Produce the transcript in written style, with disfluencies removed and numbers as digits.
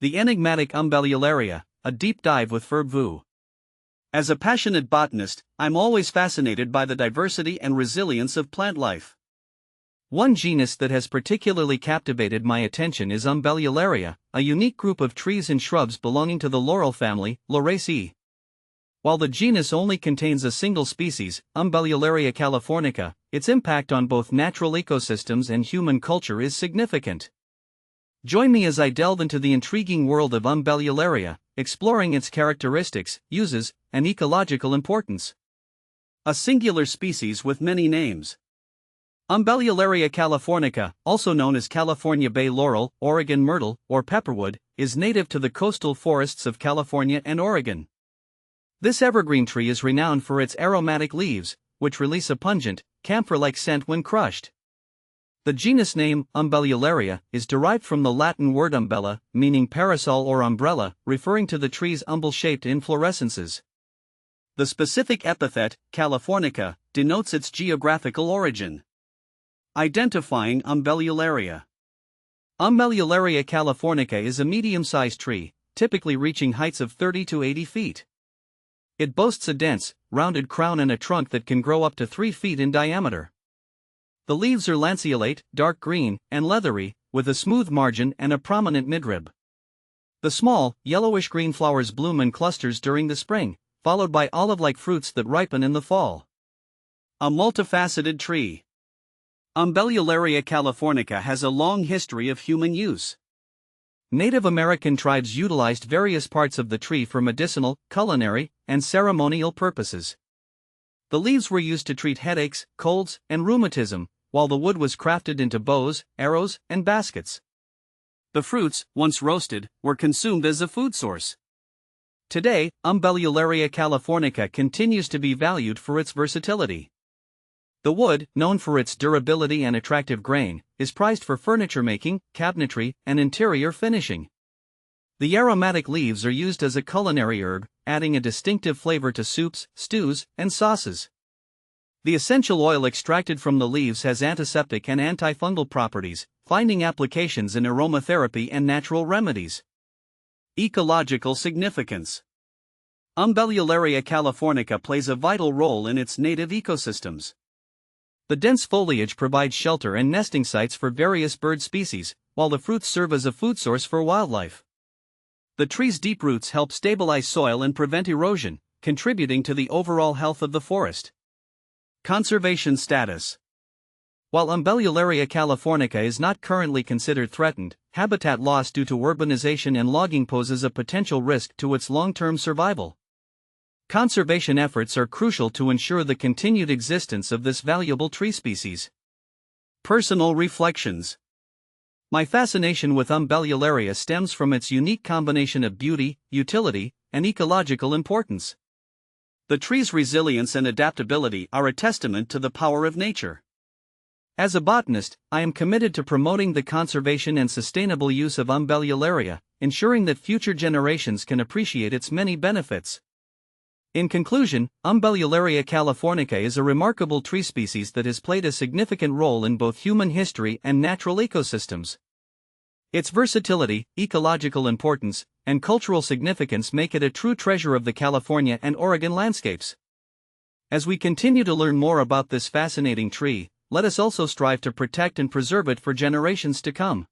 The enigmatic Umbellularia, a deep dive with Ferb Vu. As a passionate botanist, I'm always fascinated by the diversity and resilience of plant life. One genus that has particularly captivated my attention is Umbellularia, a unique group of trees and shrubs belonging to the laurel family, Lauraceae. While the genus only contains a single species, Umbellularia californica, its impact on both natural ecosystems and human culture is significant. Join me as I delve into the intriguing world of Umbellularia, exploring its characteristics, uses, and ecological importance. A singular species with many names. Umbellularia californica, also known as California bay laurel, Oregon myrtle, or pepperwood, is native to the coastal forests of California and Oregon. This evergreen tree is renowned for its aromatic leaves, which release a pungent, camphor-like scent when crushed. The genus name, Umbellularia, is derived from the Latin word umbella, meaning parasol or umbrella, referring to the tree's umbel-shaped inflorescences. The specific epithet, californica, denotes its geographical origin. Identifying Umbellularia. Umbellularia californica is a medium-sized tree, typically reaching heights of 30 to 80 feet. It boasts a dense, rounded crown and a trunk that can grow up to 3 feet in diameter. The leaves are lanceolate, dark green, and leathery, with a smooth margin and a prominent midrib. The small, yellowish-green flowers bloom in clusters during the spring, followed by olive-like fruits that ripen in the fall. A multifaceted tree. Umbellularia californica has a long history of human use. Native American tribes utilized various parts of the tree for medicinal, culinary, and ceremonial purposes. The leaves were used to treat headaches, colds, and rheumatism, while the wood was crafted into bows, arrows, and baskets. The fruits, once roasted, were consumed as a food source. Today, Umbellularia californica continues to be valued for its versatility. The wood, known for its durability and attractive grain, is prized for furniture making, cabinetry, and interior finishing. The aromatic leaves are used as a culinary herb, adding a distinctive flavor to soups, stews, and sauces. The essential oil extracted from the leaves has antiseptic and antifungal properties, finding applications in aromatherapy and natural remedies. Ecological significance. Umbellularia californica plays a vital role in its native ecosystems. The dense foliage provides shelter and nesting sites for various bird species, while the fruits serve as a food source for wildlife. The tree's deep roots help stabilize soil and prevent erosion, contributing to the overall health of the forest. Conservation status. While Umbellularia californica is not currently considered threatened, habitat loss due to urbanization and logging poses a potential risk to its long-term survival. Conservation efforts are crucial to ensure the continued existence of this valuable tree species. Personal reflections. My fascination with Umbellularia stems from its unique combination of beauty, utility, and ecological importance. The tree's resilience and adaptability are a testament to the power of nature. As a botanist, I am committed to promoting the conservation and sustainable use of Umbellularia, ensuring that future generations can appreciate its many benefits. In conclusion, Umbellularia californica is a remarkable tree species that has played a significant role in both human history and natural ecosystems. Its versatility, ecological importance, and cultural significance make it a true treasure of the California and Oregon landscapes. As we continue to learn more about this fascinating tree, let us also strive to protect and preserve it for generations to come.